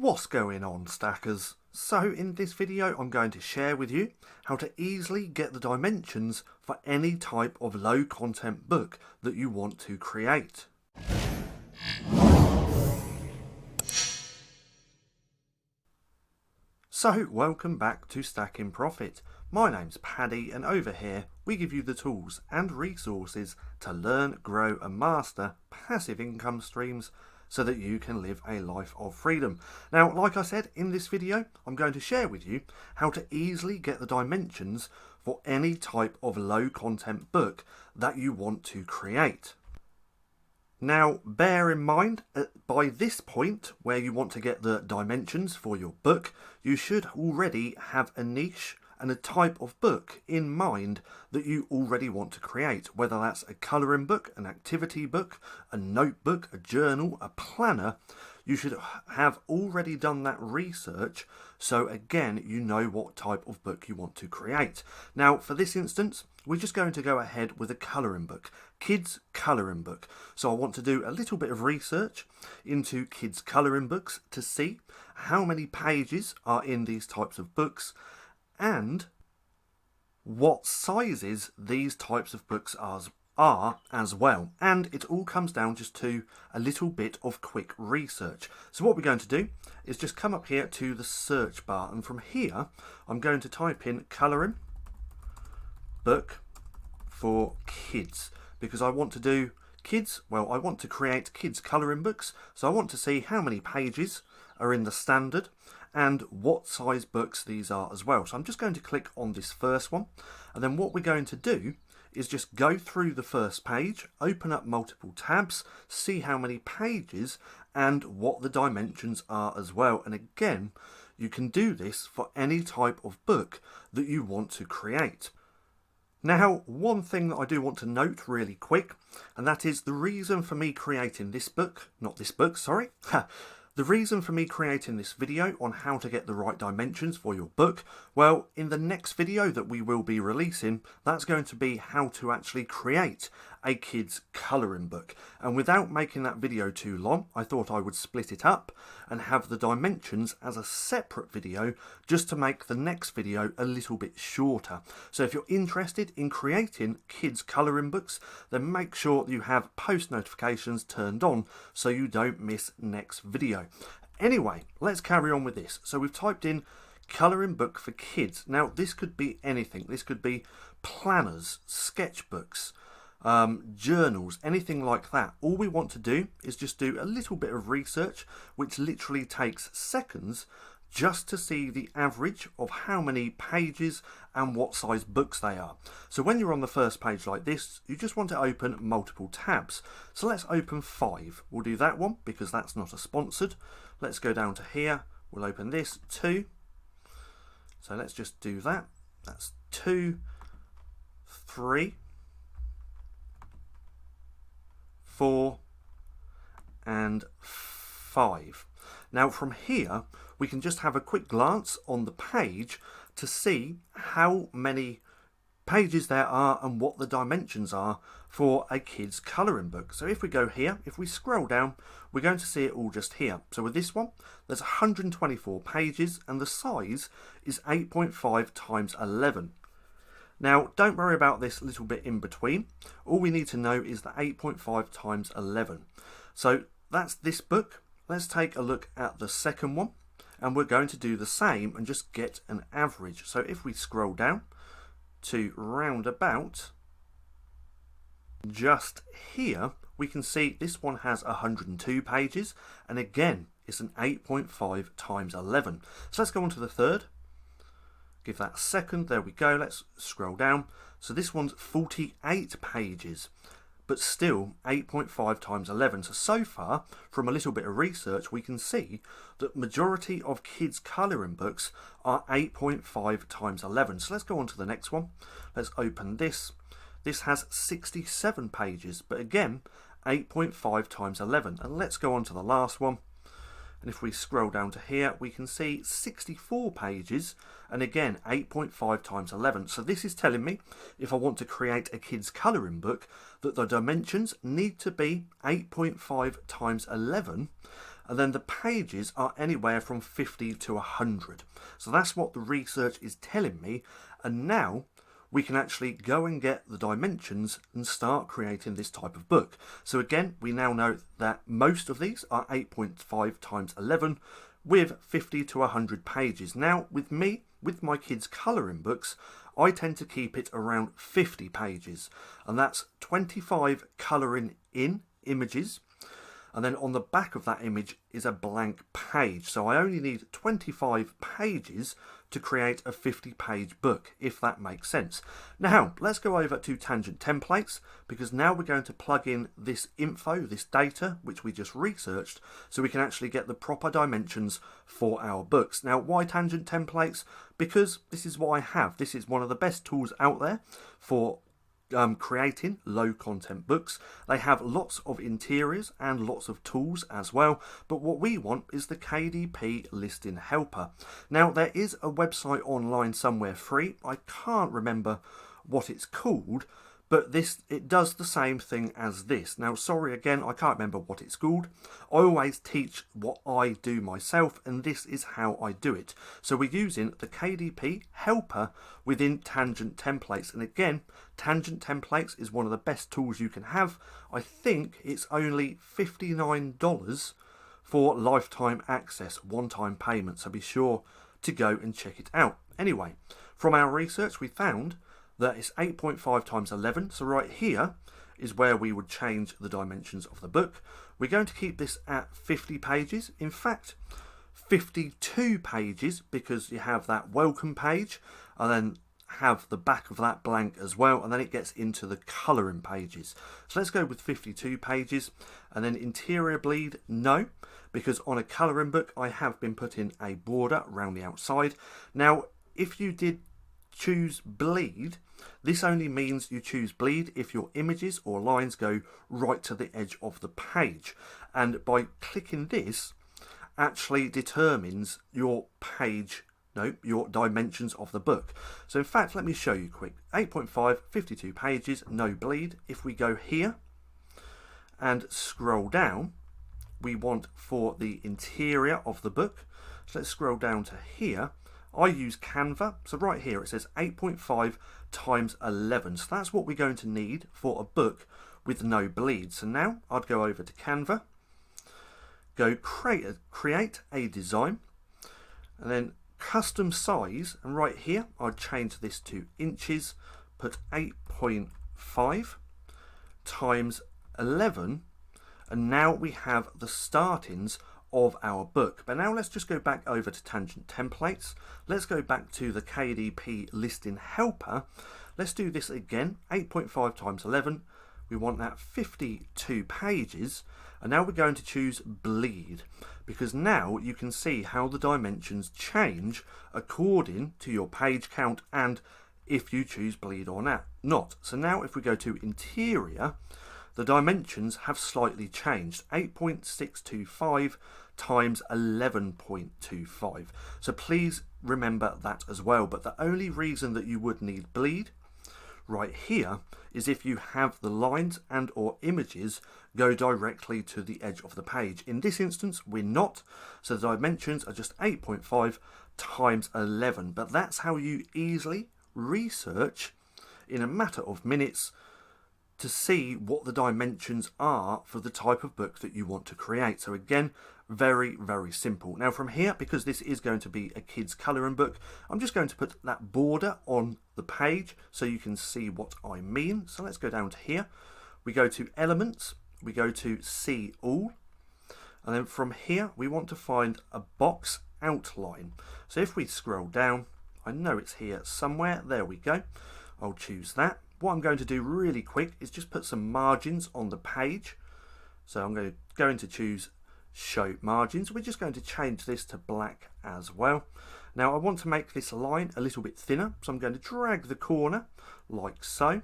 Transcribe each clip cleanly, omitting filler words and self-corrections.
What's going on, stackers? So in this video I'm going to share with you how to easily get the dimensions for any type of low content book that you want to create. So welcome back to StackinProfit. My name's Paddy and over here we give you the tools and resources to learn, grow and master passive income streams so that you can live a life of freedom. Now, like I said, in this video, I'm going to share with you how to easily get the dimensions for any type of low content book that you want to create. Now, bear in mind, by this point where you want to get the dimensions for your book, you should already have a niche and a type of book in mind that you already want to create, whether that's a colouring book, an activity book, a notebook, a journal, a planner. You should have already done that research, so again you know what type of book you want to create. Now for this instance we're just going to go ahead with a colouring book, kids colouring book. So I want to do a little bit of research into kids colouring books to see how many pages are in these types of books and what sizes these types of books are as well. And it all comes down just to a little bit of quick research. So what we're going to do is just come up here to the search bar, and from here I'm going to type in colouring book for kids, because I want to do kids, well, I want to create kids colouring books, so I want to see how many pages are in the standard and what size books these are as well. So I'm just going to click on this first one, and then what we're going to do is just go through the first page, open up multiple tabs, see how many pages and what the dimensions are as well. And again, you can do this for any type of book that you want to create. Now, one thing that I do want to note really quick, and that is the reason for me creating this book, not this book, sorry, the reason for me creating this video on how to get the right dimensions for your book, well, in the next video that we will be releasing, that's going to be how to actually create a kids colouring book. And without making that video too long, I thought I would split it up and have the dimensions as a separate video just to make the next video a little bit shorter. So if you're interested in creating kids colouring books, then make sure you have post notifications turned on so you don't miss next video. Anyway, let's carry on with this. So we've typed in colouring book for kids. Now this could be anything. This could be planners, sketchbooks, journals, anything like that. All we want to do is just do a little bit of research, which literally takes seconds, just to see the average of how many pages and what size books they are. So when you're on the first page like this, you just want to open multiple tabs. So let's open 5. We'll do that one because that's not a sponsored. Let's go down to here. We'll open this 2. So let's just do that. That's 2, 3, 4 and 5. Now from here we can just have a quick glance on the page to see how many pages there are and what the dimensions are for a kids colouring book. So if we go here, if we scroll down, we're going to see it all just here. So with this one, there's 124 pages and the size is 8.5 times 11. Now, don't worry about this little bit in between. All we need to know is the 8.5 times 11. So that's this book. Let's take a look at the second one, and we're going to do the same and just get an average. So if we scroll down to round about just here, we can see this one has 102 pages, and again, it's an 8.5 times 11. So let's go on to the third. Give that a second, there we go, let's scroll down. So this one's 48 pages, but still 8.5 times 11. So far, from a little bit of research, we can see that majority of kids colouring books are 8.5 times 11. So let's go on to the next one. Let's open this. This has 67 pages, but again, 8.5 times 11. And let's go on to the last one. And if we scroll down to here, we can see 64 pages, and again 8.5 times 11. So this is telling me if I want to create a kids colouring book that the dimensions need to be 8.5 times 11 and then the pages are anywhere from 50 to 100. So that's what the research is telling me, and now we can actually go and get the dimensions and start creating this type of book. So again, we now know that most of these are 8.5 times 11 with 50 to 100 pages. Now with me, with my kids' colouring books, I tend to keep it around 50 pages, and that's 25 colouring in images, and then on the back of that image is a blank page. So I only need 25 pages to create a 50-page book, if that makes sense. Now let's go over to TangentTemplates, because now we're going to plug in this info, this data which we just researched, so we can actually get the proper dimensions for our books. Now why TangentTemplates? Because this is what I have. This is one of the best tools out there for creating low content books. They have lots of interiors and lots of tools as well, but what we want is the KDP listing helper. Now there is a website online somewhere free, I can't remember what it's called, but it does the same thing as this. Now sorry again, I can't remember what it's called. I always teach what I do myself, and this is how I do it. So we're using the KDP helper within TangentTemplates, and again, TangentTemplates is one of the best tools you can have. I think it's only $59 for lifetime access, one-time payment, so be sure to go and check it out. Anyway, from our research we found that it's 8.5 times 11, so right here is where we would change the dimensions of the book. We're going to keep this at 50 pages, in fact 52 pages, because you have that welcome page and then have the back of that blank as well, and then it gets into the colouring pages. So let's go with 52 pages, and then interior bleed, no, because on a colouring book I have been putting a border around the outside. Now if you did choose bleed, this only means you choose bleed if your images or lines go right to the edge of the page, and by clicking this actually determines your your dimensions of the book. So in fact, let me show you quick. 8.5, 52 pages, no bleed. If we go here and scroll down, we want for the interior of the book. So let's scroll down to here. I use Canva, so right here it says 8.5 times 11, so that's what we're going to need for a book with no bleed. So now I'd go over to Canva, go create a design, and then custom size, and right here I'd change this to inches, put 8.5 times 11, and now we have the startings of our book. But now let's just go back over to TangentTemplates. Let's go back to the KDP listing helper. Let's do this again. 8.5 times 11. We want that 52 pages. And now we're going to choose bleed, because now you can see how the dimensions change according to your page count and if you choose bleed or not. So now if we go to interior, the dimensions have slightly changed. 8.625 times 11.25. So please remember that as well. But the only reason that you would need bleed right here is if you have the lines and or images go directly to the edge of the page. In this instance, we're not. So the dimensions are just 8.5 times 11. But that's how you easily research in a matter of minutes to see what the dimensions are for the type of book that you want to create. So again, very, very simple. Now from here, because this is going to be a kids colouring book, I'm just going to put that border on the page so you can see what I mean. So let's go down to here. We go to elements, we go to see all, and then from here we want to find a box outline. So if we scroll down, I know it's here somewhere, there we go. I'll choose that. What I'm going to do really quick is just put some margins on the page. So I'm going to choose show margins. We're just going to change this to black as well. Now I want to make this line a little bit thinner, so I'm going to drag the corner like so.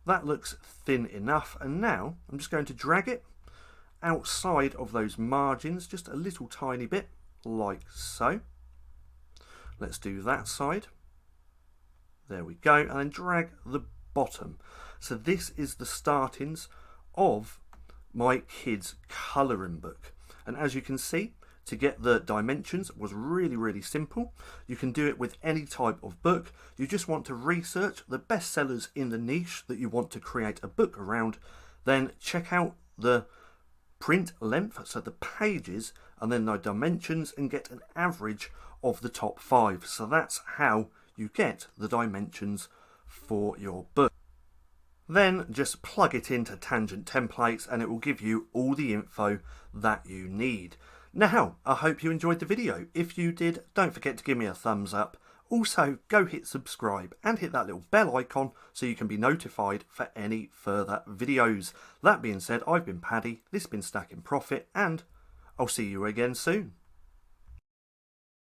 That looks thin enough, and now I'm just going to drag it outside of those margins just a little tiny bit like so. Let's do that side. There we go, and then drag the bottom. So this is the startings of my kids' colouring book. And as you can see, to get the dimensions was really simple. You can do it with any type of book. You just want to research the best sellers in the niche that you want to create a book around, then check out the print length, so the pages, and then the dimensions, and get an average of the top 5. So that's how you get the dimensions for your book. Then just plug it into TangentTemplates and it will give you all the info that you need. Now, I hope you enjoyed the video. If you did, don't forget to give me a thumbs up. Also, go hit subscribe and hit that little bell icon so you can be notified for any further videos. That being said, I've been Paddy, this has been StackinProfit, and I'll see you again soon.